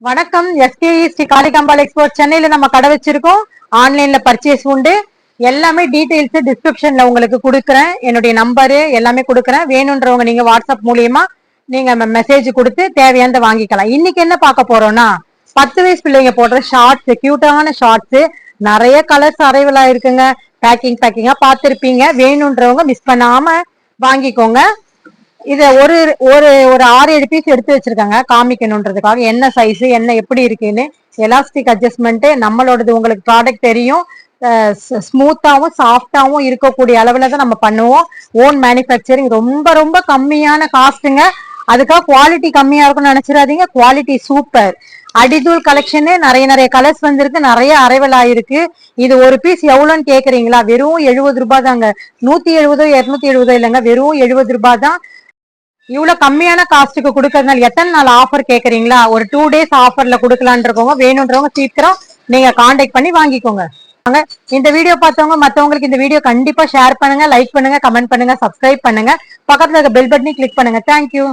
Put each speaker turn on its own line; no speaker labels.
வணக்கம். எஸ்கேஇ ஸ்ரீ காளிகாம்பாள் எக்ஸ்போர்ட் சென்னையில நம்ம கடை வச்சிருக்கோம். ஆன்லைன்ல பர்ச்சேஸ் உண்டு. எல்லாமே டீடைல்ஸ் டிஸ்கிரிப்ஷன்ல உங்களுக்கு கொடுக்குறேன். என்னுடைய நம்பரு எல்லாமே கொடுக்குறேன். வேணும்ன்றவங்க நீங்க வாட்ஸ்அப் மூலியமா நீங்க மெசேஜ் கொடுத்து தேவையானதை வாங்கிக்கலாம். இன்னைக்கு என்ன பார்க்க போறோம்னா 10 வயசு பிள்ளைங்க போடுற ஷார்ட்ஸ், கியூட்டான ஷார்ட்ஸ், நிறைய கலர்ஸ் அரைவலா இருக்குங்க. பேக்கிங்கா பார்த்திருப்பீங்க. வேணும்ன்றவங்க மிஸ் பண்ணாம வாங்கிக்கோங்க. இத ஒரு ஒரு ஒரு 6-7 பீஸ் எடுத்து வச்சிருக்காங்க காமிக்கணும்ன்றதுக்காக. என்ன சைஸ் என்ன எப்படி இருக்குன்னு எலாஸ்டிக் அட்ஜஸ்ட்மெண்ட் நம்மளோடது உங்களுக்கு ப்ராடக்ட் தெரியும். ஸ்மூத்தாவும் சாஃப்டாவும் இருக்கக்கூடிய அளவுல தான் நம்ம பண்ணுவோம். ஓன் மேனுஃபேக்சரிங், ரொம்ப ரொம்ப கம்மியான காஸ்ட்டுங்க. அதுக்காக குவாலிட்டி கம்மியா இருக்கும்னு நினைச்சிடாதீங்க. Quality super. அடிதூள் கலெக்ஷனு நிறைய கலர்ஸ் வந்திருக்கு. நிறைய அரைவல் ஆயிருக்கு. இது ஒரு பீஸ் எவ்வளோன்னு கேக்குறீங்களா? வெறும் 70 ரூபாய் தாங்க. 170 270 இல்லைங்க, வெறும் 70 ரூபாய் தான். இவ்வளவு கம்மியான காஸ்ட்டுக்கு கொடுக்கறதுனால எத்தனை நாள் ஆஃபர் கேக்குறீங்களா? ஒரு 2 டேஸ் ஆஃபர்ல கொடுக்கலான் இருக்கவங்க, வேணும்ன்றவங்க சீக்கிரம் நீங்க கான்டாக்ட் பண்ணி வாங்கிக்கோங்க. இந்த வீடியோ பார்த்தவங்க மத்தவங்களுக்கு இந்த வீடியோ கண்டிப்பா ஷேர் பண்ணுங்க, லைக் பண்ணுங்க, கமெண்ட் பண்ணுங்க, சப்ஸ்கிரைப் பண்ணுங்க, பக்கத்துல இருக்க பெல் பட்டனை கிளிக் பண்ணுங்க. தேங்க்யூ.